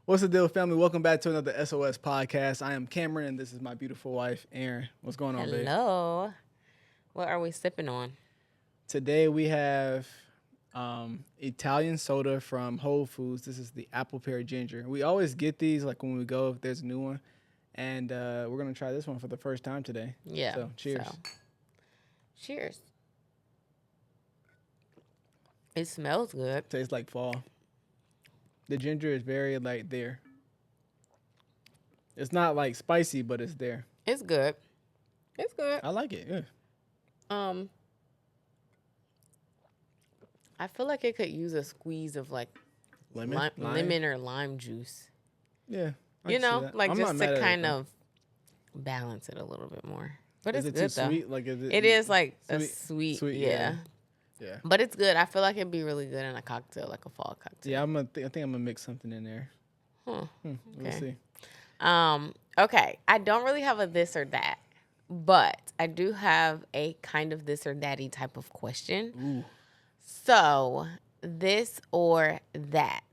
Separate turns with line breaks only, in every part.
What's the deal, family? Welcome back to another SOS podcast. I am Cameron, and this is my beautiful wife, Erin. What's going on, babe?
Hello. What are we sipping on?
Today we have Italian soda from Whole Foods. This is the apple pear ginger. We always get these like when we go if there's a new one, and we're gonna try this one for the first time today.
Yeah.
So cheers.
Cheers. It smells good.
Tastes like fall. The ginger is very like there. It's not like spicy, but it's there.
It's good. It's good.
I like it. Yeah.
I feel like it could use a squeeze of like
Lemon.
lemon or lime juice.
Yeah. I
You
can see
know,
that.
like
I'm not
just
mad
to
at it,
kind
though.
of balance it a little bit more. But
Is
it's
it
good
too
though.
sweet? Like is it?
It is like a
Sweet,
sweet,
yeah.
yeah.
Yeah.
But it's good. I feel like it'd be really good in a cocktail, like a fall cocktail.
Yeah, I think I'm gonna mix something in there.
Huh.
We'll
Okay.
see.
Okay. I don't really have a this or that, but I do have a kind of this or thatty type of question.
Ooh.
So, this or that?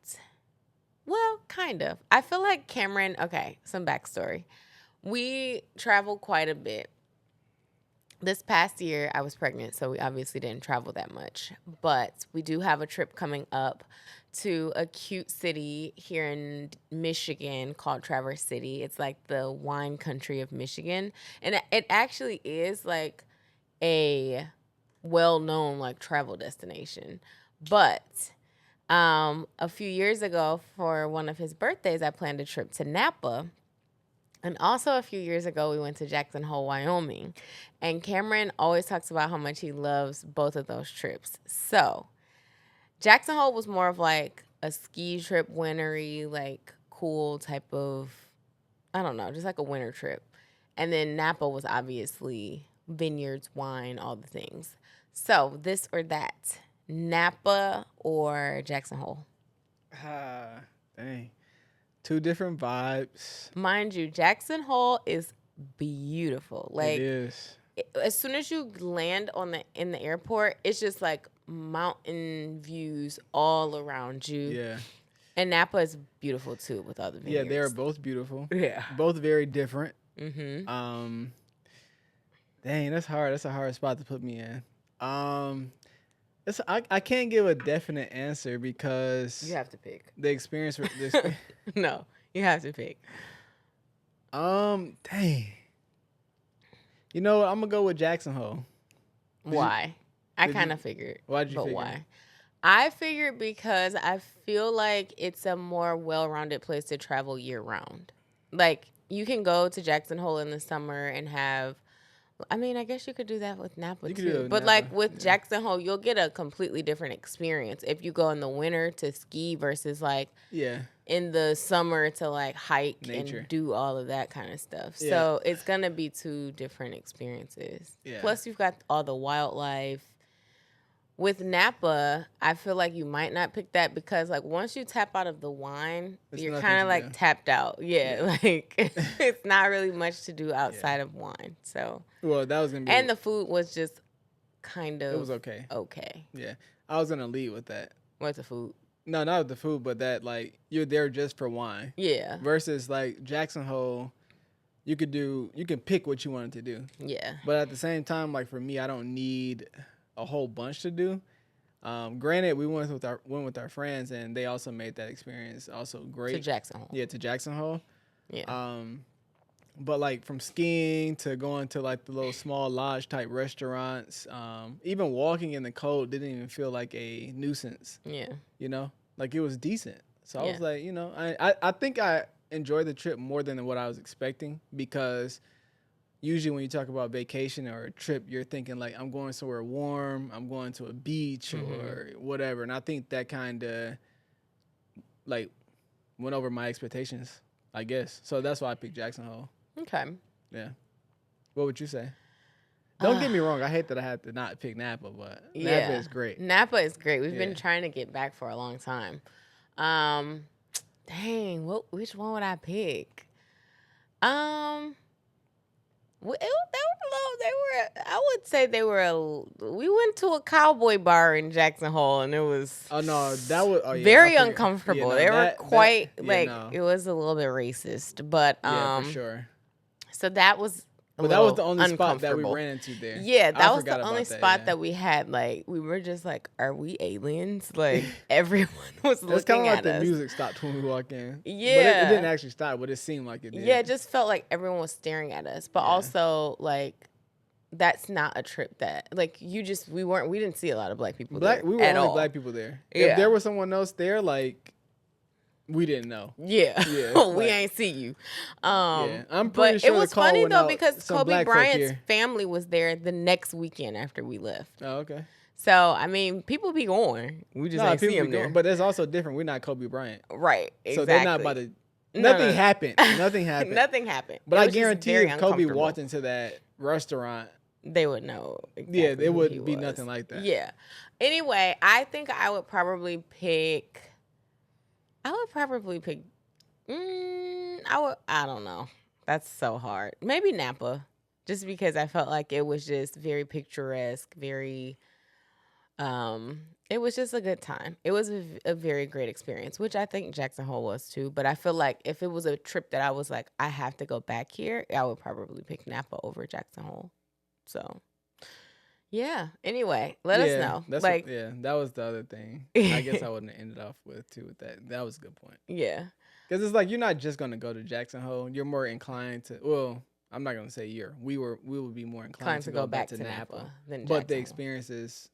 Well, kind of. I feel like Cameron, okay, some backstory. We travel quite a bit. This past year, I was pregnant, so we obviously didn't travel that much. But we do have a trip coming up to a cute city here in Michigan called Traverse City. It's like the wine country of Michigan. And it actually is like a well-known like travel destination. But a few years ago for one of his birthdays, I planned a trip to Napa. And also a few years ago, we went to Jackson Hole, Wyoming. And Cameron always talks about how much he loves both of those trips. So Jackson Hole was more of like a ski trip, wintery, like cool type of, I don't know, just like a winter trip. And then Napa was obviously vineyards, wine, all the things. So this or that, Napa or Jackson Hole?
Dang. Two different vibes.
Mind you, Jackson Hole is beautiful. Like,
It is.
as soon as you land in the airport, it's just like mountain views all around you.
Yeah.
And Napa is beautiful too with all the
Yeah,
vineyards.
they are both beautiful.
Yeah.
Both very different.
Mm-hmm.
Dang, that's hard. That's a hard spot to put me in. I can't give a definite answer because
You have to pick.
the experience.
No, you have to pick.
Dang. You know what? I'm gonna go with Jackson Hole.
Why? I
did
kind
you-
of figured.
Why'd you
but
figure?
why? I figured because I feel like it's a more well-rounded place to travel year-round. Like, you can go to Jackson Hole in the summer and have, I mean, I guess you could do that with Napa
You could do it
too.
with
But
Napa,
like with
yeah.
Jackson Hole, you'll get a completely different experience if you go in the winter to ski versus like
Yeah.
in the summer to like hike
Nature.
and do all of that kind of stuff.
Yeah.
So it's gonna be two different experiences.
Yeah.
Plus you've got all the wildlife. With Napa, I feel like you might not pick that because like once you tap out of the wine,
There's
you're
nothing
kind
to
of like
do.
tapped out. Yeah,
Yeah.
like it's not really much to do outside of wine. So
Well, that was gonna be.
and the food was just kind of
It was okay.
okay.
Yeah. I was gonna lead with that.
What's the food?
No, not with the food, but that like you're there just for wine.
Yeah,
Versus like Jackson Hole, you can pick what you wanted to do.
yeah,
But at the same time, like for me, I don't need a whole bunch to do. Granted, we went with our friends, and they also made that experience also great.
to Jackson Hole.
Yeah, to Jackson Hole.
Yeah,
But like from skiing to going to like the little small lodge type restaurants, even walking in the cold didn't even feel like a nuisance.
yeah,
You know, like it was decent. So I was
Yeah.
like, you know, I think I enjoyed the trip more than what I was expecting because usually when you talk about vacation or a trip, you're thinking like I'm going somewhere warm, I'm going to a beach or whatever, and I think that kind of like went over my expectations, I guess. So that's why I picked Jackson Hole.
okay.
Yeah. What would you say? Don't get me wrong. I hate that I had to not pick Napa, but Napa is great.
Napa is great. We've
Yeah.
been trying to get back for a long time. Dang, which one would I pick? Well, they were low. They were. I would say they were. We went to a Cowboy Bar in Jackson Hole, and it was
Oh no, that was. Oh yeah, I
very
forget. Yeah,
uncomfortable.
no,
They were
that.
quite
Yeah,
like
no.
it was a little bit racist, but
Yeah, for sure.
so that was a
But that was
little
the only spot that we
uncomfortable.
ran into there.
Yeah,
I
that was
forgot
the only
about that.
spot
Yeah.
that we had. Like, we were just like, are we aliens? Like, everyone was
It's kind
looking
of like
at
the
us.
music stopped when we walked in. But
Yeah.
it didn't actually stop, but it seemed like it did.
Yeah, it just felt like everyone was staring at us. But
Yeah.
also, like, that's not a trip that, like, we didn't see a lot of black people there
We were
at
only
all.
black people there.
Yeah.
If there was someone else there, like, we didn't know.
Yeah,
Yeah,
we
like-
ain't see you.
Yeah, I'm pretty
but
sure
it
the
was
call
funny
went
though
out,
because
some
Kobe
black folk
Bryant's
here.
family was there the next weekend after we left.
Oh, okay.
So I mean, people be going. We just ain't see
people
them
be
there.
going, but it's also different. We're not Kobe Bryant,
Right? Exactly.
so they're not about to.
No,
Nothing
no.
happened. Nothing happened.
Nothing happened.
But
It
I
was just
guarantee
very
if Kobe
uncomfortable.
walked into that restaurant,
they would know. Exactly
yeah, it
who
would
he
be
was.
nothing like that.
Yeah. Anyway, I think I would probably pick. I don't know. That's so hard. Maybe Napa, just because I felt like it was just very picturesque, very. It was just a good time. It was a very great experience, which I think Jackson Hole was too. But I feel like if it was a trip that I was like, I have to go back here, I would probably pick Napa over Jackson Hole. So, yeah. Anyway, let us know.
That's
Like,
that was the other thing. I guess I wouldn't have ended off with that. That was a good point.
yeah.
Because it's like you're not just gonna go to Jackson Hole. You're more inclined to. Well, I'm not gonna say we would be more inclined to go back to Napa.
than
But the
Jackson Hole.
experiences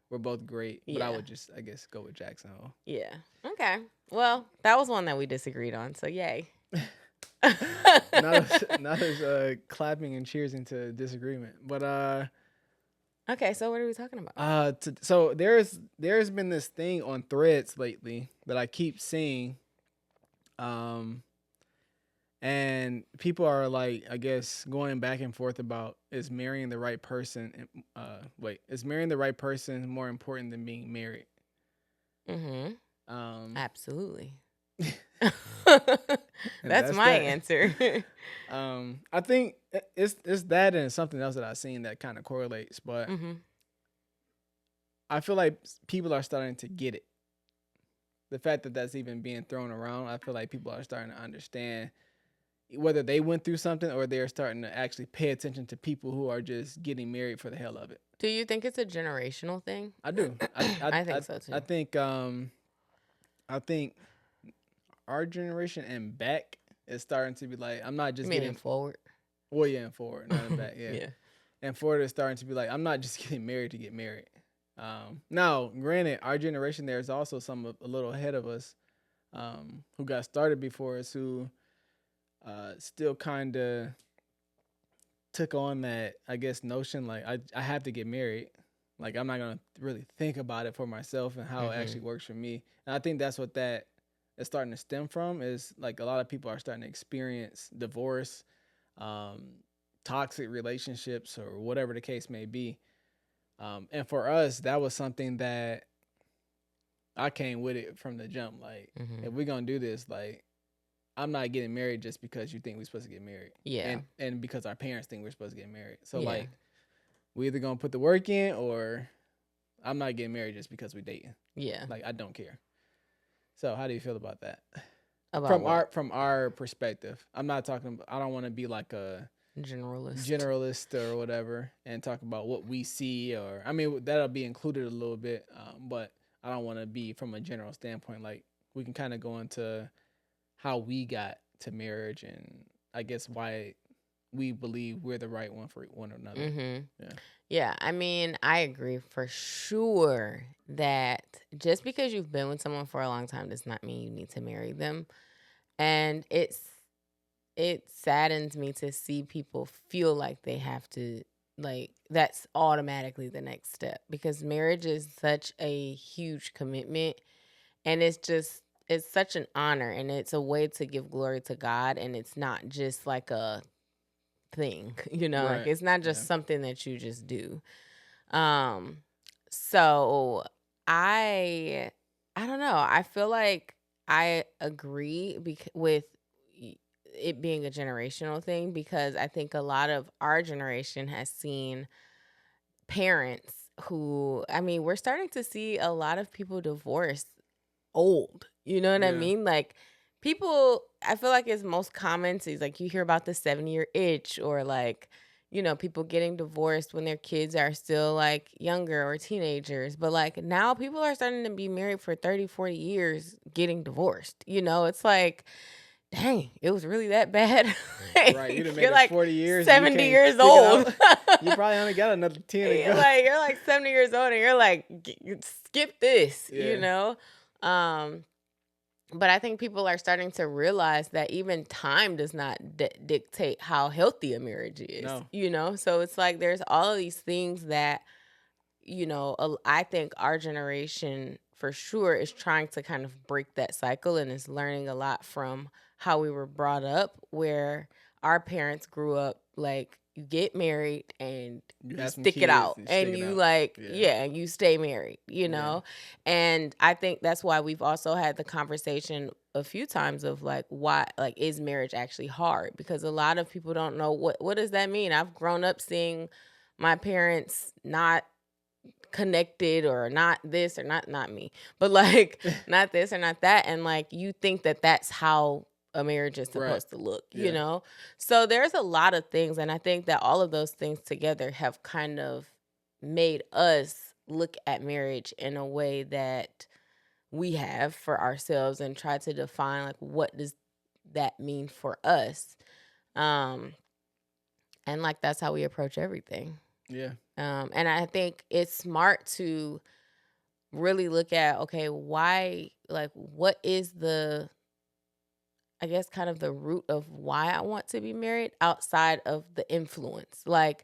were both great. But I
Yeah.
would just, I guess, go with Jackson Hole.
Yeah. Okay. Well, that was one that we disagreed on. So yay.
not as clapping and cheersing to disagreement. But
Okay. So what are we talking about?
so there's been this thing on Threads lately that I keep seeing. And people are like, I guess, going back and forth about is marrying the right person. Is marrying the right person more important than being married?
Mm-hmm. Absolutely.
That's
That's my
that.
answer.
I think it's that and something else that I've seen that kind of correlates, but
Mm-hmm.
I feel like people are starting to get it. The fact that that's even being thrown around, I feel like people are starting to understand whether they went through something or they're starting to actually pay attention to people who are just getting married for the hell of it.
Do you think it's a generational thing?
I do.
I think so too.
I think our generation and back is starting to be like, I'm not just
Meaning
getting
forward.
well, yeah, and forward, not in back, yeah.
Yeah.
And forward is starting to be like, I'm not just getting married to get married. Now, granted, our generation there's also some a little ahead of us, who got started before us, who still kind of took on that, I guess, notion like I have to get married. Like I'm not gonna really think about it for myself and how it actually works for me. And I think that's what that is starting to stem from, is like a lot of people are starting to experience divorce, toxic relationships, or whatever the case may be. And for us, that was something that I came with it from the jump. Like, if we're gonna do this, like, I'm not getting married just because you think we're supposed to get married.
Yeah.
And because our parents think we're supposed to get married. So
Yeah.
like, we either gonna put the work in, or I'm not getting married just because we're dating.
Yeah.
Like, I don't care. So how do you feel about that?
About
From our perspective. I'm not talking. I don't want to be like a generalist or whatever and talk about what we see, or I mean that'll be included a little bit, but I don't want to be from a general standpoint. Like, we can kind of go into how we got to marriage and I guess why we believe we're the right one for one another.
Mm-hmm.
Yeah.
Yeah, I mean, I agree for sure that just because you've been with someone for a long time does not mean you need to marry them. And it saddens me to see people feel like they have to, like, that's automatically the next step, because marriage is such a huge commitment, and it's such an honor, and it's a way to give glory to God, and it's not just like a thing, like
Right.
it's not just something that you just do. So I don't know. I feel like I agree with it being a generational thing, because I think a lot of our generation has seen parents who, I mean, we're starting to see a lot of people divorce old. You know what I
Yeah.
mean? Like, people, I feel like it's most common to, like, you hear about the 7-year itch, or like, you know, people getting divorced when their kids are still like younger or teenagers. But like now people are starting to be married for 30, 40 years getting divorced. You know, it's like, dang, it was really that bad.
Right. You done made
You're
it
like
40 years.
70
and you
years
can't stick it
old.
out. You probably only got another 10 to go.
You're like 70 years old and you're like, skip this, you
Yeah.
know? But I think people are starting to realize that even time does not dictate how healthy a marriage is,
No.
you know? So it's like there's all of these things that, you know, I think our generation for sure is trying to kind of break that cycle, and is learning a lot from how we were brought up, where our parents grew up like, you get married and
You
you
have some
stick it
kids
out,
and
and
stick it
you
out.
like,
Yeah.
yeah, and you stay married, you
Yeah.
know? And I think that's why we've also had the conversation a few times of like, why, like, is marriage actually hard? Because a lot of people don't know what does that mean. I've grown up seeing my parents not connected, or not this, or not me, but like not this or not that, and like you think that that's how a marriage is
Right.
supposed to look, you
Yeah.
know? So there's a lot of things, and I think that all of those things together have kind of made us look at marriage in a way that we have for ourselves, and try to define like, what does that mean for us? And like that's how we approach everything.
Yeah.
And I think it's smart to really look at, okay, why, like, what is the, I guess, kind of the root of why I want to be married, outside of the influence. Like,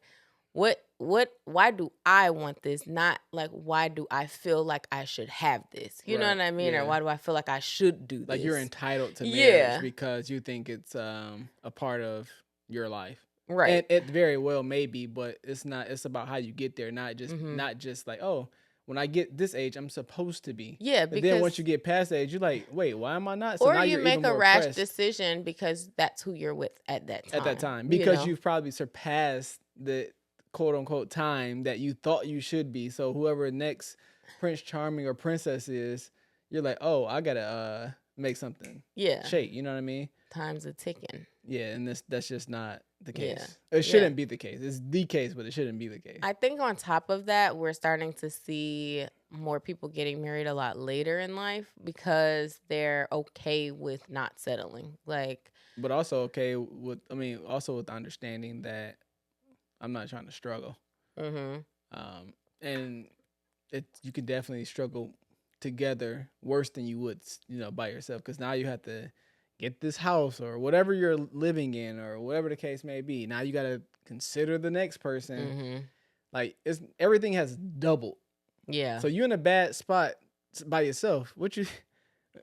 why do I want this? Not like, why do I feel like I should have this? You know
Right.
what I mean? Or
Yeah.
why do I feel like I should do this?
Like you're entitled to
Yeah.
marriage because you think it's a part of your life.
Right.
And it very well may be, but it's not. It's about how you get there, not just
Mhm.
not just like, oh, when I get this age, I'm supposed to be.
Yeah,
But then once
because
you get past that age, you're like, wait, why am I not? So
or
now
you
you're
make
even
a
more
rash
pressed
decision because that's who you're with at that time.
at that time
you
because
know?
you've probably surpassed the quote unquote time that you thought you should be. So whoever next Prince Charming or princess is, you're like, oh, I gotta make something
Yeah.
shake. You know what I mean?
Time's a ticking.
Yeah, and that's just not the
Yeah.
case. It shouldn't be the case. It's the case, but it shouldn't be the case.
I think on top of that, we're starting to see more people getting married a lot later in life because they're okay with not settling. Like,
But also okay with, I mean, also with the understanding that I'm not trying to struggle.
mhm.
And you can definitely struggle together worse than you would, by yourself. Because now you have to get this house or whatever you're living in or whatever the case may be. Now you got to consider the next person.
Mhm.
Like everything has doubled.
Yeah.
So you're in a bad spot by yourself.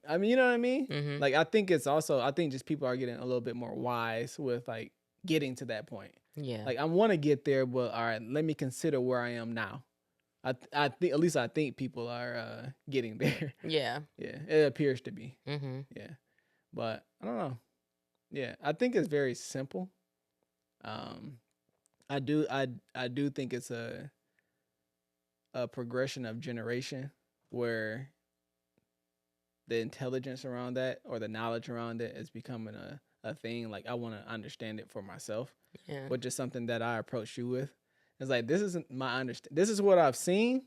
I mean, you know what I mean?
Mhm.
Like, I think just people are getting a little bit more wise with like getting to that point.
Yeah.
Like, I want to get there, but all right, let me consider where I am now. I think, at least I think people are getting there.
Yeah.
Yeah, it appears to be.
Mhm.
Yeah, but I don't know. Yeah, I think it's very simple. I do think it's a progression of generation where the intelligence around that or the knowledge around it is becoming a thing. Like, I want to understand it for myself,
Yeah.
which is something that I approach you with. It's like, this isn't my understand. This is what I've seen.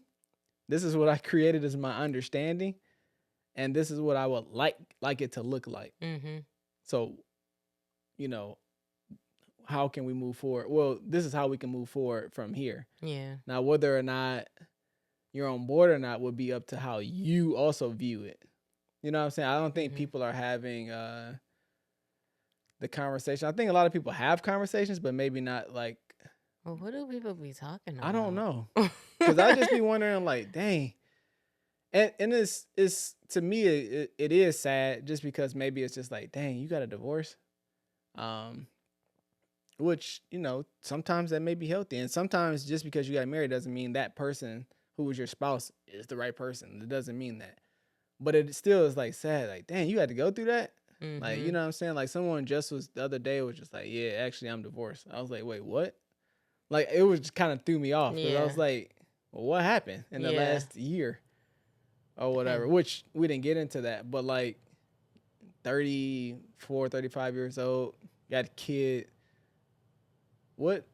This is what I created as my understanding, and this is what I would like it to look like.
Mhm.
So, how can we move forward? Well, this is how we can move forward from here.
Yeah.
Now, whether or not you're on board or not would be up to how you also view it. You know what I'm saying? I don't think
Mhm.
people are having the conversation. I think a lot of people have conversations, but maybe not like,
Well, what do people be talking about?
I don't know. Because I just be wondering, like, dang. And it's to me, it is sad just because maybe it's just like, dang, you got a divorce. Which, sometimes that may be healthy. And sometimes just because you got married doesn't mean that person who was your spouse is the right person. It doesn't mean that. But it still is like sad, like, dang, you had to go through that. Like, you know what I'm saying? Like, someone just was the other day was just like, yeah, actually, I'm divorced. I was like, wait, what? Like, it was just kind of threw me off because I
Yeah.
was like, well, what happened in the
Yeah.
last year or whatever? Which we didn't get into that, but like 34, 35 years old, got a kid. What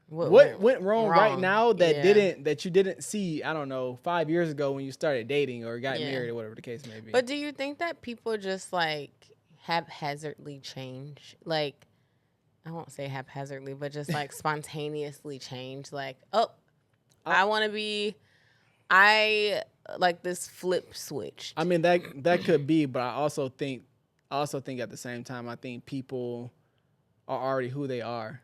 went wrong right now that you didn't see, I don't know, 5 years ago when you started dating or got married or whatever the case may be?
But do you think that people just like haphazardly change? Like, I won't say haphazardly, but just like spontaneously change. Like, oh, I want to be, I like this flip switch.
I mean, that could be, but I also think at the same time, I think people are already who they are,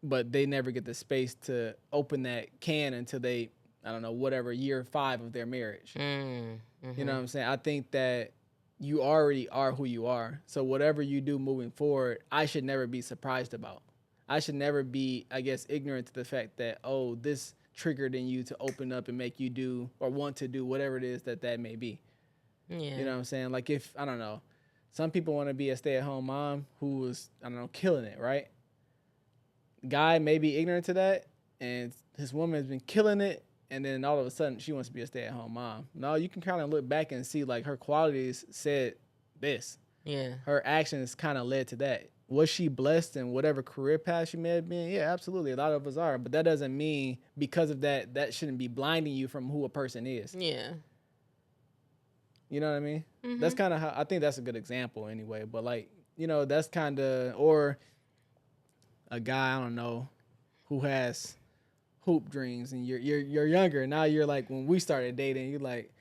but they never get the space to open that can until they, I don't know, whatever, year 5 of their marriage. You know what I'm saying? I think that you already are who you are. So whatever you do moving forward, I should never be surprised about. I should never be, I guess, ignorant to the fact that, oh, this triggered in you to open up and make you do or want to do whatever it is that may be.
Yeah.
You know what I'm saying? Like, if, I don't know, some people want to be a stay-at-home mom who was, I don't know, killing it, right? Guy may be ignorant to that, and his woman has been killing it, and then all of a sudden she wants to be a stay-at-home mom. No, you can kind of look back and see, like, her qualities said this.
Yeah.
Her actions kind of led to that. Was she blessed in whatever career path she may have been? Yeah, absolutely. A lot of us are. But that doesn't mean because of that, that shouldn't be blinding you from who a person is.
Yeah.
You know what I mean? That's kind of how, I think that's a good example anyway. But like, you know, that's kind of, or a guy, I don't know, who has hoop dreams and you're younger. Now you're like, when we started dating, you're like,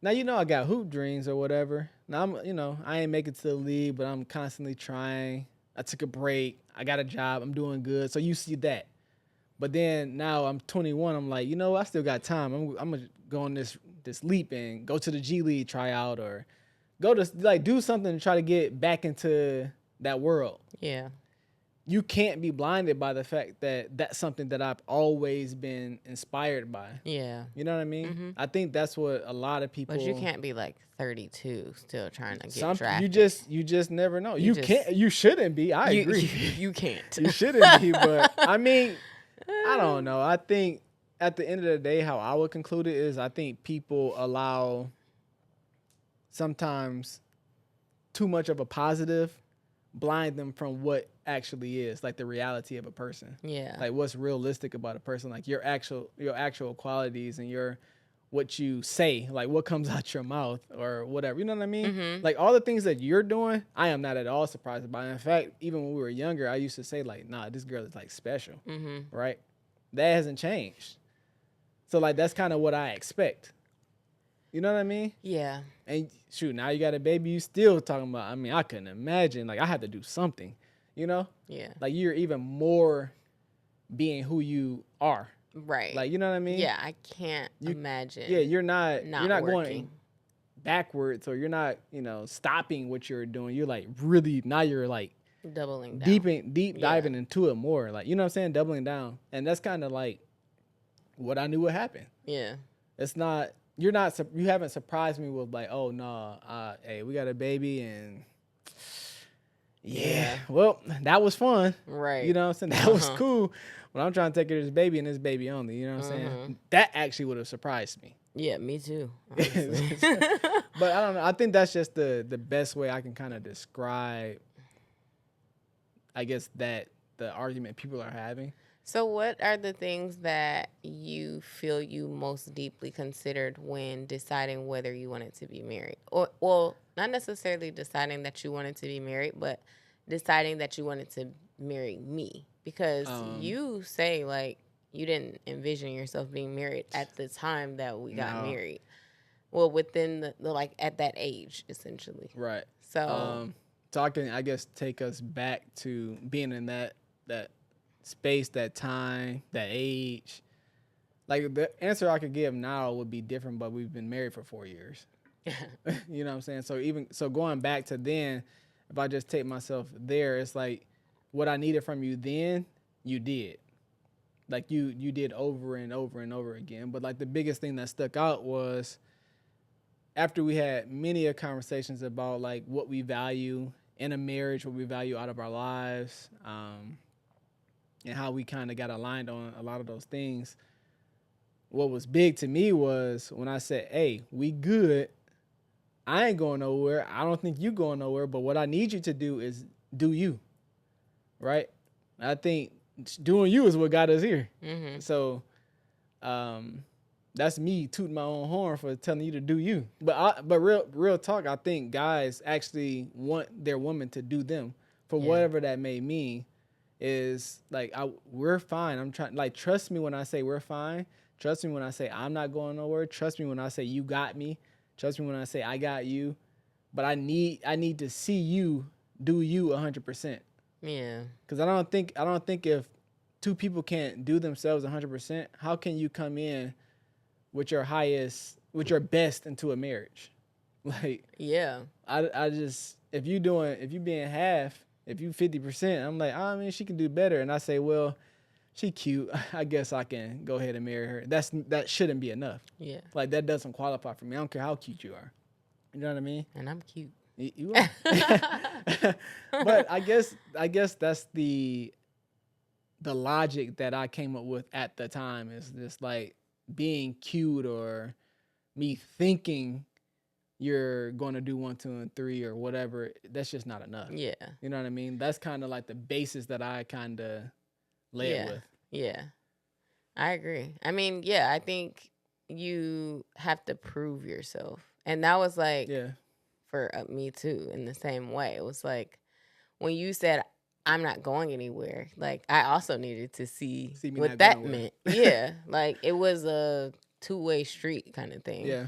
now, you know, I got hoop dreams or whatever. Now I'm, you know, I ain't make it to the league, but I'm constantly trying. I took a break. I got a job. I'm doing good. So you see that. But then now I'm 21. I'm like, you know, I still got time. I'm gonna go on this leap and go to the G League tryout or go to, like, do something to try to get back into that world.
Yeah.
You can't be blinded by the fact that that's something that I've always been inspired by.
Yeah.
You know what I mean? I think that's what a lot of people.
But you can't be like 32 still trying to get drafted.
You just never know. You can't. You shouldn't be. I agree.
You can't.
You shouldn't be. But I mean, I don't know. I think at the end of the day, how I would conclude it is, I think people allow sometimes too much of a positive blind them from what actually is, like, the reality of a person.
Yeah.
Like, what's realistic about a person, like your actual qualities and what you say, like what comes out your mouth or whatever. You know what I mean? Like, all the things that you're doing, I am not at all surprised about. In fact, even when we were younger, I used to say, like, nah, this girl is like special. Right? That hasn't changed. So, like, that's kind of what I expect. You know what I mean?
Yeah.
And shoot, now you got a baby, you still talking about, I mean, I couldn't imagine. Like, I had to do something, you know?
Yeah.
Like, you're even more being who you are.
Right.
Like, you know what I mean?
Yeah, I can't imagine.
Yeah, you're not
working.
going backwards, or you're not, you know, stopping what you're doing. You're like really, now you're like
doubling down.
Deep diving into it more. Like, you know what I'm saying? Doubling down. And that's kind of like what I knew would happen.
Yeah.
It's not, you haven't surprised me with like, oh no, hey, we got a baby and yeah, well, that was fun.
Right.
You know what I'm saying? That was cool. But I'm trying to take care of this baby and this baby only. You know what I'm saying? That actually would have surprised me.
Yeah, me too.
But I don't know. I think that's just the best way I can kind of describe, I guess, that the argument people are having.
So what are the things that you feel you most deeply considered when deciding whether you wanted to be married? Or, well, not necessarily deciding that you wanted to be married, but deciding that you wanted to marry me. Because you say, like, you didn't envision yourself being married at the time that we got married. Well, within the like, at that age, essentially.
Right.
So,
so I can, I guess, take us back to being in that space, that time, that age. Like, the answer I could give now would be different, but we've been married for 4 years. You know what I'm saying? So going back to then, if I just take myself there, it's like what I needed from you then, you did. Like, you did over and over and over again. But like, the biggest thing that stuck out was after we had many conversations about like what we value in a marriage, what we value out of our lives, and how we kind of got aligned on a lot of those things. What was big to me was when I said, "Hey, we good. I ain't going nowhere. I don't think you going nowhere. But what I need you to do is do you, right? I think doing you is what got us here.
Mm-hmm.
So, that's me tooting my own horn for telling you to do you. But real talk, I think guys actually want their woman to do them for whatever that may mean. Is like we're fine. I'm trying like trust me when I say we're fine. Trust me when I say I'm not going nowhere. Trust me when I say you got me. Trust me when I say I got you. But I need to see you do you 100%.
Yeah.
Because I don't think if two people can't do themselves 100%, how can you come in with your best into a marriage? Like,
yeah,
I just if you being half, if you 50%, I'm like, I mean, she can do better, and I say, well, she cute. I guess I can go ahead and marry her. That shouldn't be enough.
Yeah.
Like that doesn't qualify for me. I don't care how cute you are. You know what I mean?
And I'm cute.
You are. But I guess that's the logic that I came up with at the time is just like being cute or me thinking you're going to do 1, 2, and 3 or whatever. That's just not enough.
Yeah.
You know what I mean? That's kind of like the basis that I kind of led with.
Yeah. I agree. I mean, yeah, I think you have to prove yourself. And that was like, for me too, in the same way. It was like, when you said, I'm not going anywhere, like, I also needed to see what that meant. Yeah. Like, it was a two-way street kind of thing.
Yeah.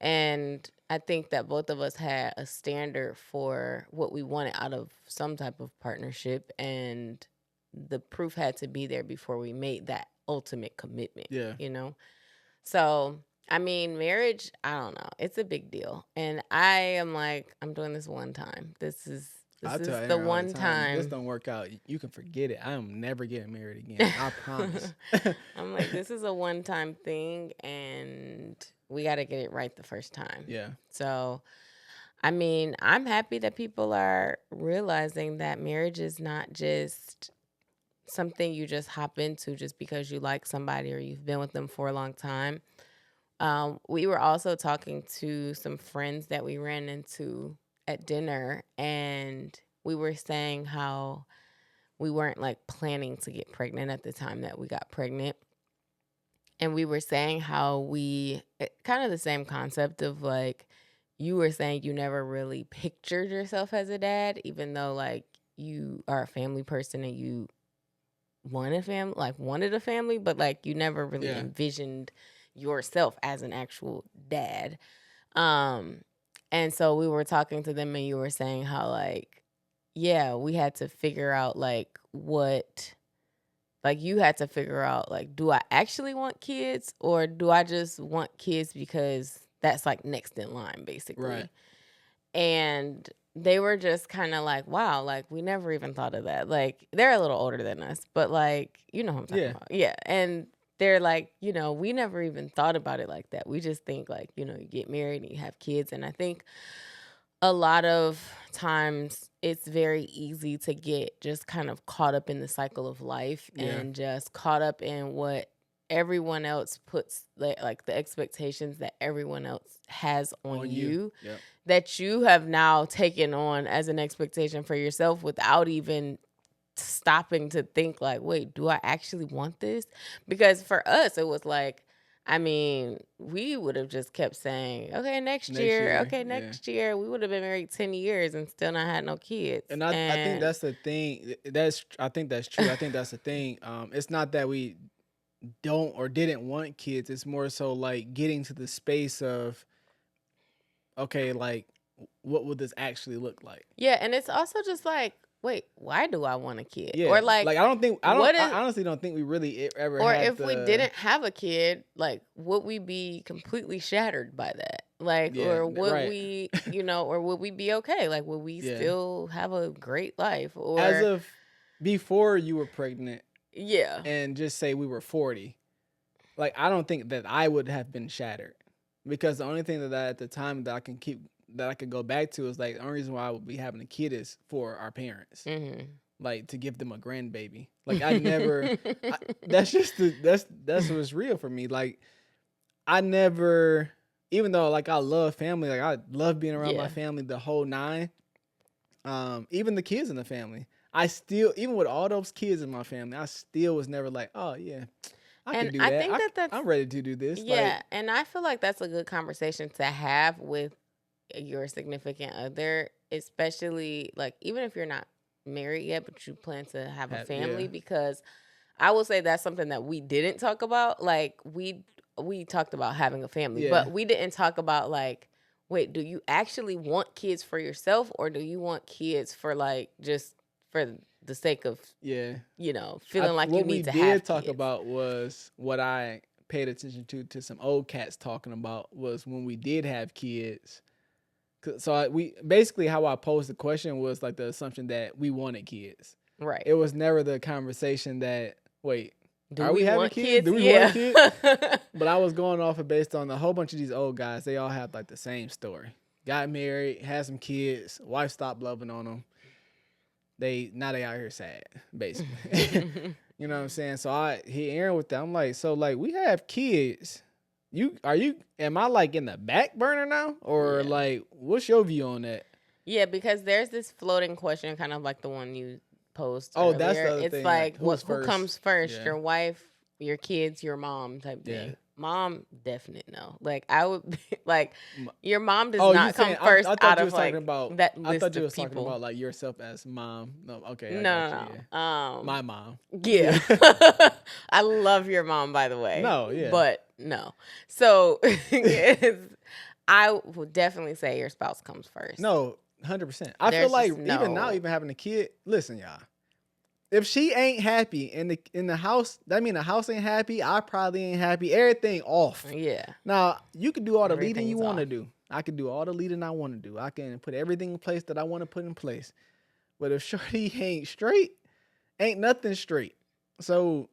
And I think that both of us had a standard for what we wanted out of some type of partnership. And the proof had to be there before we made that ultimate commitment.
Yeah.
You know? So, I mean, marriage, I don't know. It's a big deal. And I am like, I'm doing this one time. This is the one time.
This don't work out. You can forget it. I am never getting married again. I promise.
I'm like, this is a one-time thing, and we got to get it right the first time.
Yeah.
So, I mean, I'm happy that people are realizing that marriage is not just something you just hop into just because you like somebody or you've been with them for a long time. We were also talking to some friends that we ran into at dinner, and we were saying how we weren't like planning to get pregnant at the time that we got pregnant. And we were saying how kind of the same concept of like, you were saying you never really pictured yourself as a dad, even though like you are a family person and you wanted a family, but like you never really envisioned yourself as an actual dad. And so we were talking to them, and you were saying how like, yeah, we had to figure out like you had to figure out like, do I actually want kids, or do I just want kids because that's like next in line, basically.
Right.
And they were just kind of like, wow, like we never even thought of that. Like they're a little older than us, but like, you know what I'm talking about. Yeah. And they're like, we never even thought about it like that. We just think like, you get married and you have kids. And I think a lot of times it's very easy to get just kind of caught up in the cycle of life and just caught up in what everyone else puts, like the expectations that everyone else has on you.
Yep.
That you have now taken on as an expectation for yourself without even stopping to think like, wait, do I actually want this? Because for us, it was like, I mean, we would have just kept saying, okay, next year. Okay, next year. We would have been married 10 years and still not had no kids.
And I think that's the thing. I think that's true. I think that's the thing. It's not that we don't or didn't want kids. It's more so like getting to the space of, okay, like what would this actually look like?
Yeah, and it's also just like, wait, why do I want a kid?
Yeah.
Or like
I honestly don't think we really ever
or
had
if we didn't have a kid, like would we be completely shattered by that? Like, or would we, or would we be okay? Like, would we still have a great life? Or
as of before you were pregnant,
yeah,
and just say we were 40, like I don't think that I would have been shattered. because the only thing that at the time that I could go back to is like the only reason why I would be having a kid is for our parents, like to give them a grandbaby. Like I never, that's just that's what's real for me. Like I never, even though like I love family, like I love being around my family the whole nine. Even the kids in the family, I still, even with all those kids in my family, I still was never like, oh yeah, I can
And
do
I
that.
think that's
I'm ready to do this.
yeah,
Like,
and I feel like that's a good conversation to have with your significant other, especially like even if you're not married yet, but you plan to have a family,
yeah,
because I will say that's something that we didn't talk about. Like we talked about having a family,
yeah.
but we didn't talk about like, wait, do you actually want kids for yourself, or do you want kids for like just for the sake of
Yeah.
feeling like you
What we
need to have
did talk
kids?
about was what I paid attention to some old cats talking about was when we did have kids. So we basically, how I posed the question was like the assumption that we wanted kids.
Right.
It was never the conversation that, wait,
Do
are we
we
having
want
kids?
kids?
Do we want a
Yeah.
kid? But I was going off of based on a whole bunch of these old guys. They all have like the same story. Got married, had some kids, wife stopped loving on them. Now they out here sad, basically. You know what I'm saying? So I hit Aaron with that. I'm like, so like we have kids. Am I like in the back burner now? Or
Yeah.
like what's your view on that?
Yeah, because there's this floating question, kind of like the one you posed
Oh,
earlier.
that's the other
It's
thing.
like,
Who's
who
first?
comes first?
Yeah.
Your wife, your kids, your mom type
Yeah.
thing. Mom, definite no. Like I would be, like your mom does
Oh, you
not come
saying
first
I thought
out
you
of
was
like
talking about
that
I
list
thought you
of
was talking
people.
about like yourself as mom. No, okay, I
No,
got
no,
you.
no.
Yeah. My mom.
Yeah. I love your mom, by the way.
No, yeah.
But no. So I would definitely say your spouse comes first.
No, 100%. I feel
There's
like
just
even now,
no-
even having a kid, listen, y'all. If she ain't happy in the house, that mean the house ain't happy. I probably ain't happy. Everything off.
Yeah.
Now you can do all the leading you
Everything's
want to
off.
do. I can do all the leading I want to do. I can put everything in place that I want to put in place. But if Shorty ain't straight, ain't nothing straight. So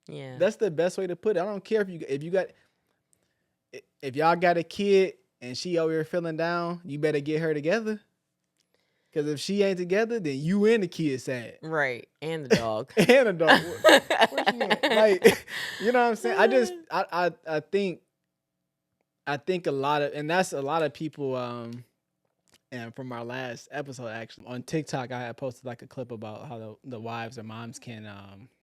Yeah.
that's the best way to put it. I don't care if y'all got a kid and she over here feeling down, you better get her together. Because if she ain't together, then you and the kid sad.
Right. And the dog.
And a dog. What you mean? Like, you know what I'm saying? I think a lot of, and that's a lot of people, and from our last episode, actually, on TikTok, I had posted like a clip about how the wives or moms can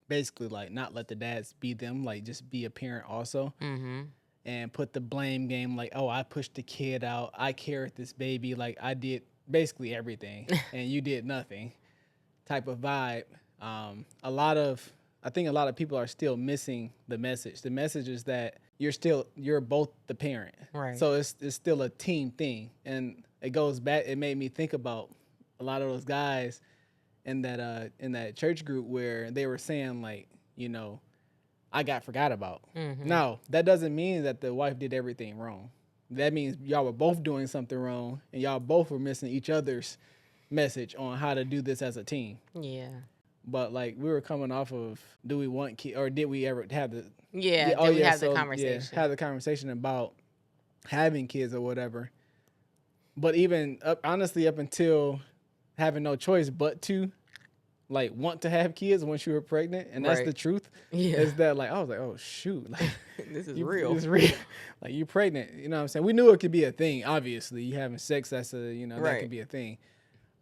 basically like not let the dads be them, like just be a parent also.
Mm-hmm.
And put the blame game like, oh, I pushed the kid out. I carried this baby. Like I did basically everything and you did nothing type of vibe. I think a lot of people are still missing the message. The message is that you're both the parent.
Right.
So it's still a team thing. And it goes back, it made me think about a lot of those guys in that church group where they were saying like, I got forgot about.
Mm-hmm.
Now, that doesn't mean that the wife did everything wrong. That means y'all were both doing something wrong and y'all both were missing each other's message on how to do this as a team.
Yeah.
But like we were coming off of, do we want kids or did we ever have the
the conversation.
have the conversation about having kids or whatever. But even honestly up until having no choice but to like want to have kids once you were pregnant, and that's
Right.
the truth.
Yeah.
Is that like I was like, oh shoot, like
This is real.
It's real. Like you pregnant, you know what I'm saying? We knew it could be a thing. Obviously, you having sex, that's that
Right.
could be a thing.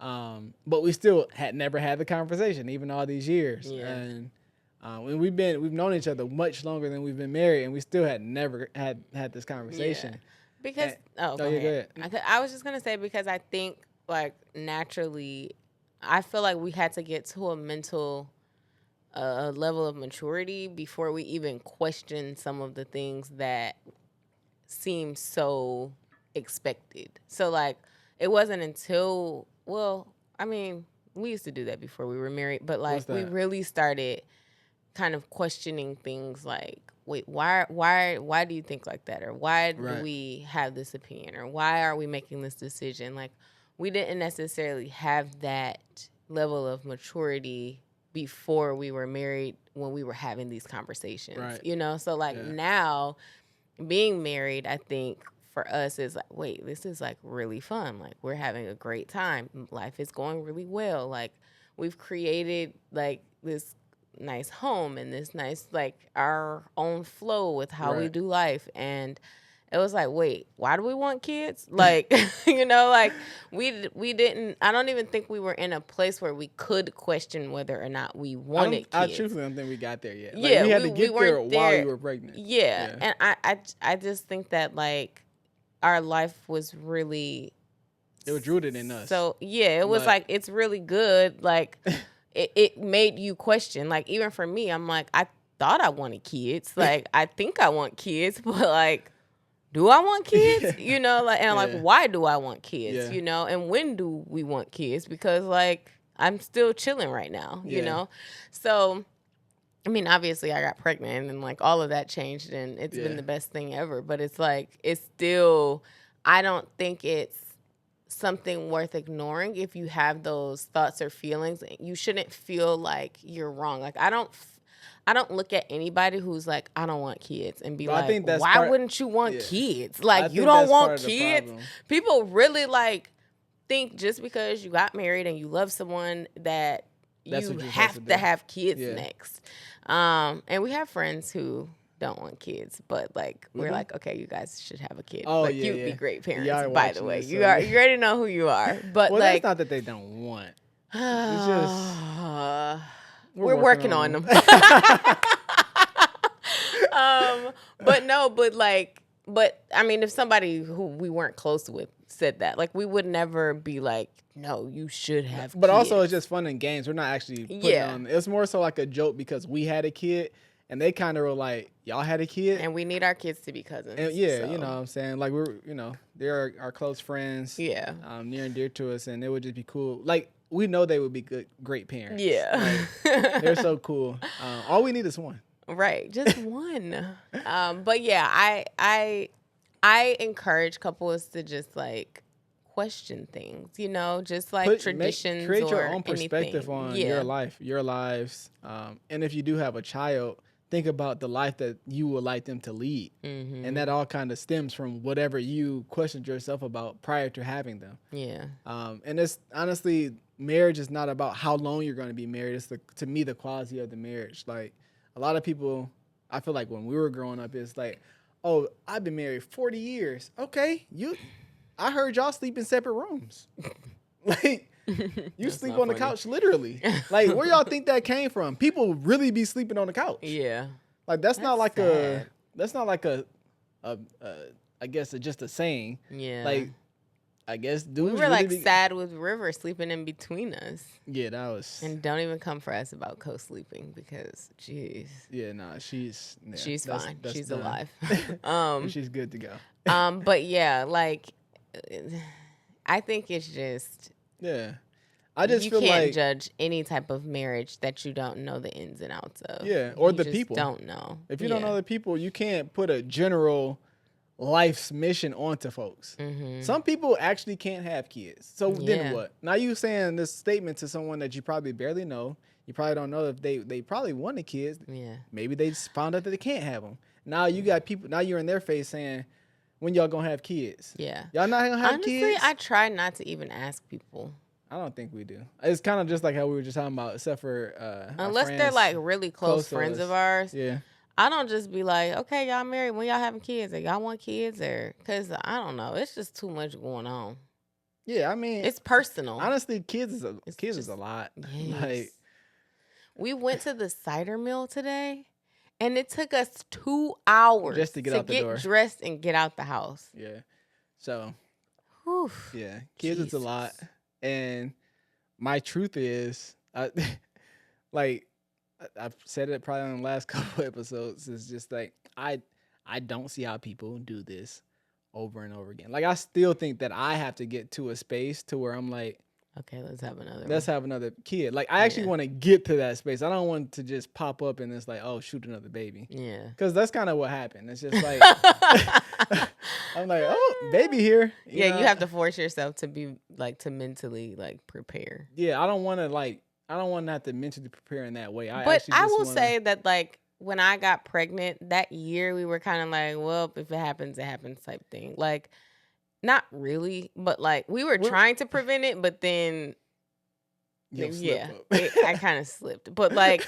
But we still had never had the conversation, even all these years.
Yeah.
And we've known each other much longer than we've been married, and we still had never had this conversation.
Because
go
go
ahead.
I was just gonna say, because I think like naturally, I feel like we had to get to a mental level of maturity before we even question some of the things that seem so expected. So like it wasn't until, well, I mean, we used to do that before we were married, but like we really started kind of questioning things like, wait, why do you think like that? Or why do we have this opinion? Or why are we making this decision? Like we didn't necessarily have that level of maturity before we were married when we were having these conversations.
Right.
So like now being married, I think for us is like, wait, this is like really fun. Like we're having a great time. Life is going really well. Like we've created like this nice home and this nice like our own flow with how we
Right.
do life. And it was like, wait, why do we want kids? Like, you know, like we didn't. I don't even think we were in a place where we could question whether or not we wanted
I
kids.
truthfully don't think we got there yet. Like,
Yeah,
we had to get there
weren't
while
there.
you were pregnant.
Yeah, and I just think that like our life was really
It was rooted in us.
so yeah, it was like it's really good. Like it made you question. Like even for me, I'm like I thought I wanted kids. Like I think I want kids, but like do I want kids? You know, like and like why do I want kids?
Yeah.
You know, and when do we want kids? Because like I'm still chilling right now. You know, so. I mean, obviously, I got pregnant and like all of that changed, and it's been the best thing ever. But it's like, it's still, I don't think it's something worth ignoring if you have those thoughts or feelings. You shouldn't feel like you're wrong. Like, I don't look at anybody who's like, I don't want kids and be
But I
like,
think that's
why wouldn't you want kids? Like, you
think
don't
that's part
want
of the
kids?
problem.
People really like think just because you got married and you love someone that
That's
you
what you're
have
supposed
to
to do.
have kids next. And we have friends who don't want kids, but like we're like, okay, you guys should have a kid.
Oh,
like
yeah,
you'd be
yeah.
great parents,
Y'all are
by the
watching
way.
this,
You
so
are
yeah.
you already know who you are. But
Well,
like
that's not that they don't want. It's just
we're working on them. But no, but I mean if somebody who we weren't close with said that, like we would never be like, no, you should have
But
kids.
also, it's just fun and games. We're not actually putting on. It's more so like a joke because we had a kid, and they kind of were like, "Y'all had a kid,"
and we need our kids to be cousins.
and yeah,
so.
you know what I'm saying? Like they're our close friends,
Yeah.
near and dear to us, and it would just be cool. Like we know they would be great parents.
Yeah.
Like, they're so cool. All we need is one.
Right, just one. But yeah, I encourage couples to just like question things, you know, just like traditions
create
or
your own perspective
anything.
on your life, your lives, and if you do have a child, think about the life that you would like them to lead, and that all kind of stems from whatever you questioned yourself about prior to having them.
Yeah.
And it's honestly, marriage is not about how long you're going to be married. It's to me the quality of the marriage. Like a lot of people, I feel like when we were growing up, it's like, oh, I've been married 40 years. Okay, I heard y'all sleep in separate rooms. Like, you sleep on the couch literally. Like, where y'all think that came from? People really be sleeping on the couch.
Yeah.
Like, that's not like
sad.
I guess just a saying.
Yeah.
Like, I guess
we
dudes
were like
really
sad with River sleeping in between us.
Yeah, that was.
And don't even come for us about co-sleeping because, jeez.
Yeah, nah, she's
fine. She's
done.
alive.
She's good to go.
But yeah, like, I think it's just.
Yeah. I just
you
feel
can't
like
judge any type of marriage that you don't know the ins and outs of.
Yeah, or
you
the
just
people.
Don't know.
If you don't know the people, you can't put a general life's mission onto folks.
Mm-hmm.
Some people actually can't have kids. So then what? Now you saying this statement to someone that you probably barely know. You probably don't know if they probably wanted kids.
Yeah.
Maybe they just found out that they can't have them. Now you got people. Now you're in their face saying, "When y'all gonna have kids?"
Yeah.
Y'all not gonna have
Honestly,
kids?
I try not to even ask people.
I don't think we do. It's kind of just like how we were just talking about, except for
unless they're like really close friends of ours.
Yeah.
I don't just be like, okay, y'all married. When y'all having kids? Or y'all want kids? Or because I don't know, it's just too much going on.
Yeah, I mean,
it's personal.
Honestly, kids is a lot.
Yes.
Like,
we went to the cider mill today, and it took us 2 hours
just to get out the door,
dressed, and get out the house.
Yeah. So.
Whew.
Yeah, kids is a lot, and my truth is, like. I've said it probably on the last couple episodes. It's just like I don't see how people do this over and over again. Like I still think that I have to get to a space to where I'm like,
okay, let's have another
kid. Like I actually want to get to that space. I don't want to just pop up and it's like, oh, shoot another baby.
Yeah, because
that's kind of what happened. It's just like I'm like, oh, baby here.
You have to force yourself to be like to mentally like prepare.
Yeah, I don't want to have to mentally prepare in that way.
But I will say that like when I got pregnant that year, we were kind of like, well, if it happens type thing. Like, not really, but like we were trying to prevent it, but then yeah, I kind of slipped. But like,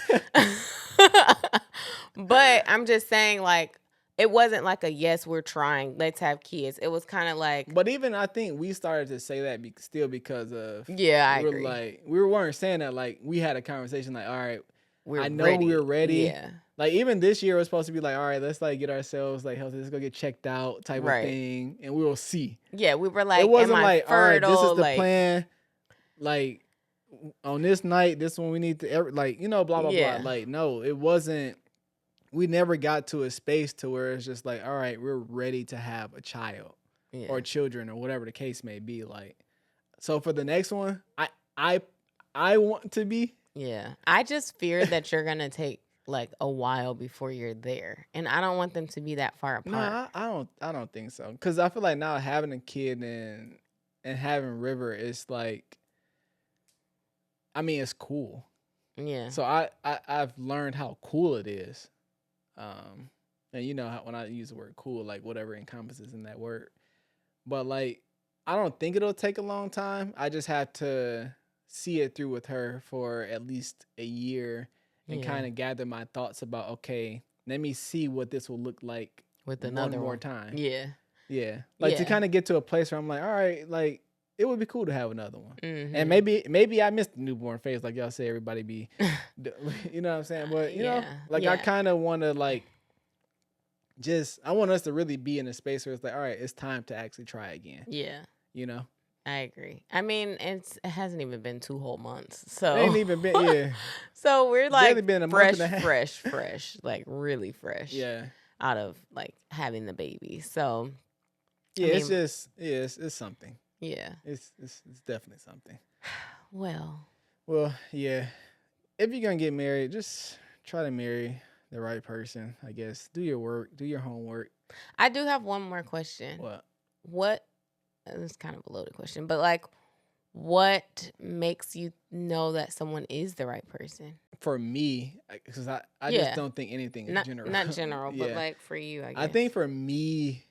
but I'm just saying, like, it wasn't like a yes, we're trying, let's have kids. It was kind of like.
But even I think we started to say that still because of
I agree.
Like we weren't saying that like we had a conversation like, all right,
I know ready.
We're ready.
Yeah.
Like even this year it was supposed to be like, all right, let's like get ourselves like healthy, let's go get checked out type of thing, and we will see.
Yeah, we were like,
it wasn't like fertile? All right, this is the
like,
plan. Like on this night, this one we need to like blah blah blah. Like no, it wasn't. We never got to a space to where it's just like, all right, we're ready to have a child or children or whatever the case may be. Like, so for the next one, I want to be.
Yeah, I just fear that you're gonna take like a while before you're there, and I don't want them to be that far apart.
No, I don't think so. Because I feel like now having a kid and having River is like, I mean, it's cool.
Yeah.
So I've learned how cool it is. And you know how when I use the word cool, like whatever encompasses in that word. But like, I don't think it'll take a long time. I just have to see it through with her for at least a year and kind of gather my thoughts about, okay, let me see what this will look like
with another
one more time.
Yeah.
Yeah. Like to kind of get to a place where I'm like, all right, like it would be cool to have another one.
Mm-hmm.
And maybe I missed the newborn phase. Like y'all say, everybody be, you know what I'm saying? But you know, like I kind of want to like, I want us to really be in a space where it's like, all right, it's time to actually try again.
Yeah.
You know?
I agree. I mean, it hasn't even been 2 whole months. So
it ain't even been,
so we're like
been a month and a half.
fresh, like really fresh.
Yeah.
Out of like having the baby. So
yeah, I mean, it's just it's something.
Yeah.
It's definitely something.
Well,
yeah. If you're gonna get married, just try to marry the right person, I guess. Do your work, do your homework.
I do have one more question. What it's kind of a loaded question, but like what makes you know that someone is the right person?
For me, because I just don't think anything is general.
Not general, but like for you, I guess.
I think for me,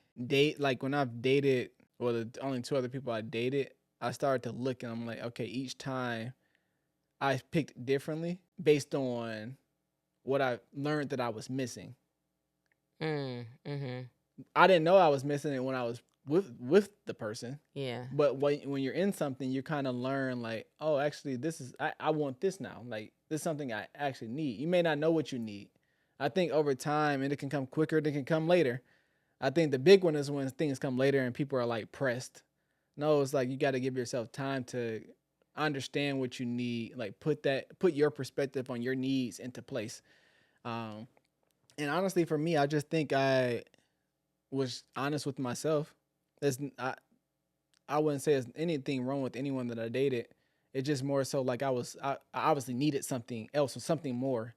like when I've dated, well, the only 2 other people I dated, I started to look and I'm like, okay, each time I picked differently based on what I learned that I was missing.
Mm-hmm.
I didn't know I was missing it when I was with the person.
Yeah.
But when you're in something, you kind of learn like, oh, actually, this is I want this now. Like this is something I actually need. You may not know what you need. I think over time, and it can come quicker, it can come later. I think the big one is when things come later and people are like pressed. No, it's like you got to give yourself time to understand what you need. Like put your perspective on your needs into place. And honestly, for me, I just think I was honest with myself. I wouldn't say there's anything wrong with anyone that I dated. It's just more so like I obviously needed something else or something more.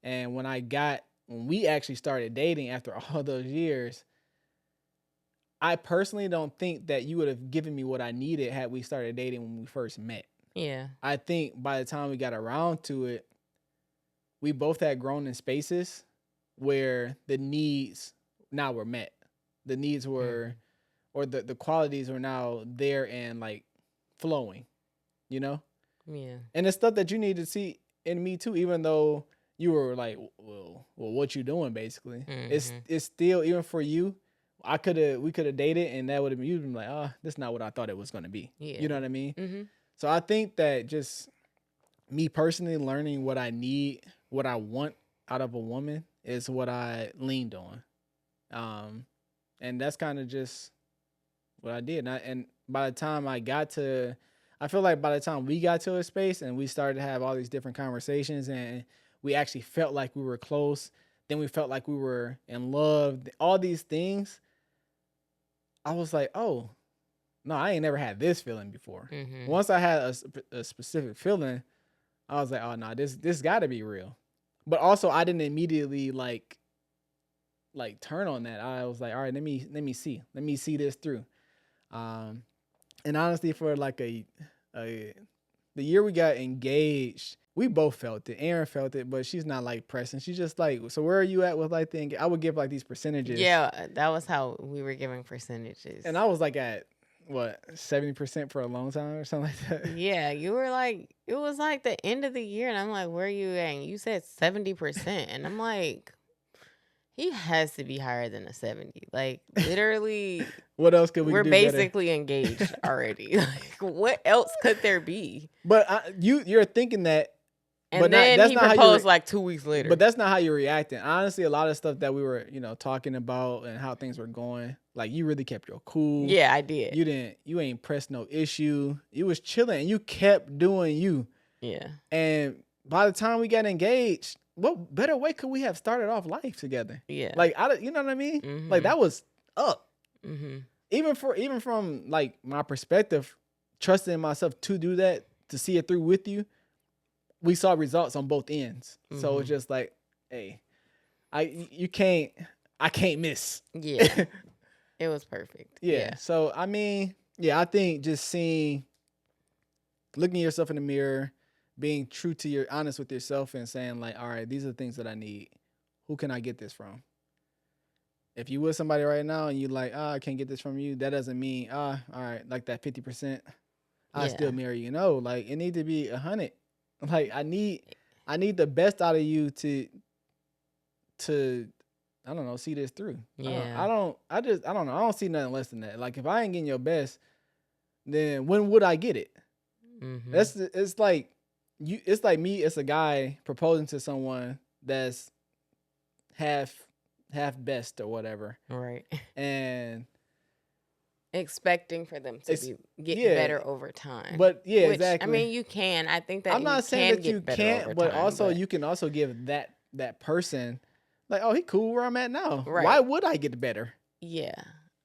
And when we actually started dating after all those years, I personally don't think that you would have given me what I needed had we started dating when we first met.
Yeah.
I think by the time we got around to it, we both had grown in spaces where the needs now were met. The needs were, or the qualities were now there and like flowing, you know?
Yeah.
And it's stuff that you need to see in me too, even though you were like, well, what you doing basically? Mm-hmm. It's still, even for you, we could have dated and that would have been, you'd been like, oh, this is not what I thought it was going to be. Yeah. You know what I mean? Mm-hmm. So I think that just me personally learning what I need, what I want out of a woman is what I leaned on. And that's kind of just what I did. And by the time I feel like by the time we got to a space and we started to have all these different conversations and we actually felt like we were close, then we felt like we were in love, all these things, I was like, oh, no, I ain't never had this feeling before. Mm-hmm. Once I had a specific feeling, I was like, oh, no, this got to be real. But also, I didn't immediately like turn on that. I was like, all right, let me see this through. And honestly, for like the year we got engaged we both felt it. Aaron felt it, but she's not like pressing. She's just like, so where are you at with like I would give like these percentages.
Yeah, that was how we were giving percentages.
And I was like at what 70% for a long time or something like that.
Yeah, you were like, it was like the end of the year, and I'm like, where are you at? And you said 70%, and I'm like, he has to be higher than a 70. Like literally,
What else could we?
We're
do
basically
better?
engaged already. Like, what else could there be?
But you're thinking that.
And
but
then
that's
he
not
proposed like 2 weeks later.
But that's not how you're reacting. Honestly, a lot of stuff that we were, talking about and how things were going, like you really kept your cool.
Yeah, I did.
You ain't pressed no issue. You was chilling and you kept doing you.
Yeah.
And by the time we got engaged, what better way could we have started off life together?
Yeah.
Like you know what I mean?
Mm-hmm.
Like that was up.
Mm-hmm.
Even from like my perspective, trusting in myself to do that, to see it through with you. We saw results on both ends. Mm-hmm. So it's just like, hey, I can't miss.
Yeah. It was perfect.
Yeah. So I mean, I think just looking at yourself in the mirror, being true to honest with yourself and saying like, all right, these are the things that I need. Who can I get this from? If you with somebody right now and you like, I can't get this from you, that doesn't mean, all right, like that 50%, I still marry you. No, like it need to be 100. Like I need the best out of you to I don't know, see this through.
Yeah.
I don't know. I don't see nothing less than that. Like if I ain't getting your best, then when would I get it? Mm-hmm. It's like me as a guy proposing to someone that's half best or whatever.
Right.
And
expecting for them to get better over time.
But exactly.
I mean, you can. I think that
I'm not saying that you can't, but also you can also give that person like, oh, he cool where I'm at now. Right. Why would I get better?
Yeah.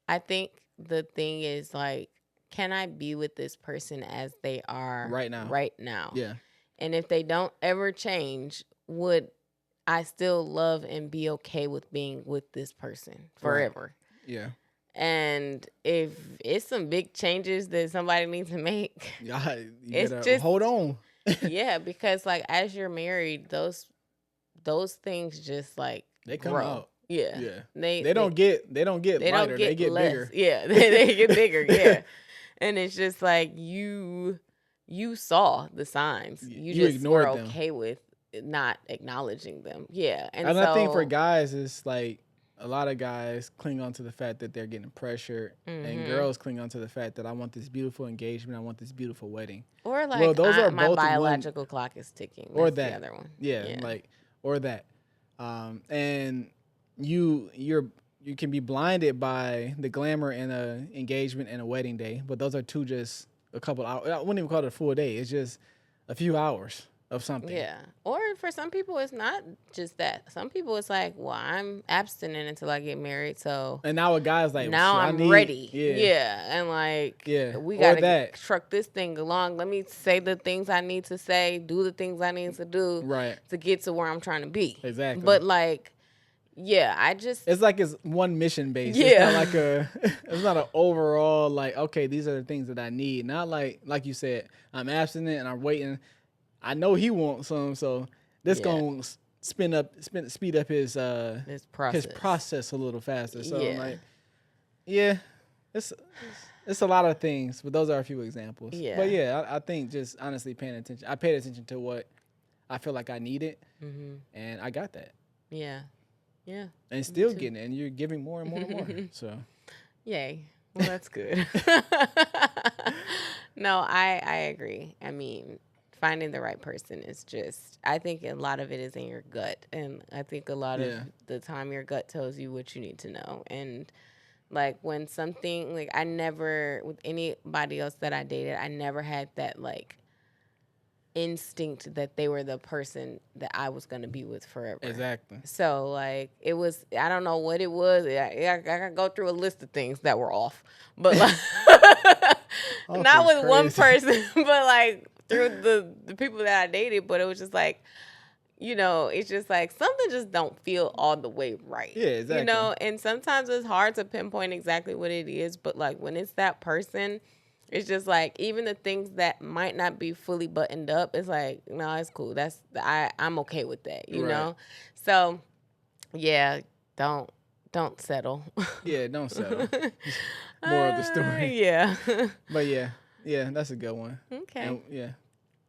I think the thing is like, can I be with this person as they are
right now?
Right now.
Yeah.
And if they don't ever change, would I still love and be okay with being with this person forever?
Right. Yeah.
And if it's some big changes that somebody needs to make,
it's just hold on.
Yeah, because like as you're married, those things just like
they come
grow.
out.
Yeah.
Yeah. They don't get lighter. They get
less.
bigger.
Yeah. They get bigger. Yeah. And it's just like you saw the signs. You just were okay with not acknowledging them. Yeah. And so,
I think for guys, it's like a lot of guys cling on to the fact that they're getting pressured, and girls cling on to the fact that I want this beautiful engagement, I want this beautiful wedding.
Or like, those are my biological clock is ticking. That's
or that
the other one.
Yeah, like or that, and you can be blinded by the glamour in a engagement and a wedding day, but those are just a couple hours. I wouldn't even call it a full day. It's just a few hours of something.
Yeah. Or for some people, it's not just that. Some people, it's like, well, I'm abstinent until I get married. So.
And now a guy's like,
now I'm ready. Yeah. And like, we got to truck this thing along. Let me say the things I need to say, do the things I need to do.
Right.
To get to where I'm trying to be.
Exactly.
But like, it's
like it's one mission based. Yeah. It's not it's not an overall like, okay, these are the things that I need. Not like you said, I'm abstinent and I'm waiting. I know he wants some, so this gonna speed up his process a little faster. So I'm like, it's a lot of things, but those are a few examples. Yeah. But I think just honestly paying attention. I paid attention to what I feel like I needed, and I got that.
Yeah. Yeah.
And still getting it, and you're giving more and more and more. So.
Yay. Well, that's good. No, I agree. I mean, finding the right person is just, I think a lot of it is in your gut. And I think a lot of the time your gut tells you what you need to know. And like when something, like I never, with anybody else that I dated, I never had that like instinct that they were the person that I was going to be with forever.
Exactly.
So like it was, I don't know what it was. I could go through a list of things that were off, but like not with one person, but like through the people that I dated. But it was just like, it's just like something just don't feel all the way right.
Yeah, exactly.
And sometimes it's hard to pinpoint exactly what it is, but like when it's that person, It's just like even the things that might not be fully buttoned up, it's like, no, it's cool. I'm okay with that, you
Right.
know? So yeah, don't settle.
Yeah, don't settle. Moral of the story.
Yeah.
But yeah, that's a good one.
Okay.
And yeah,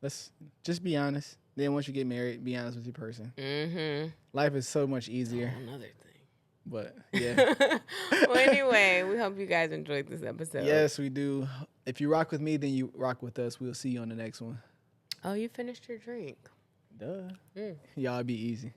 let's just be honest. Then once you get married, be honest with your person.
Mm-hmm.
Life is so much easier.
Another thing.
But yeah.
Well, anyway, we hope you guys enjoyed this episode.
Yes, we do. If you rock with me, then you rock with us. We'll see you on the next one.
Oh, you finished your drink.
Duh. Y'all be easy.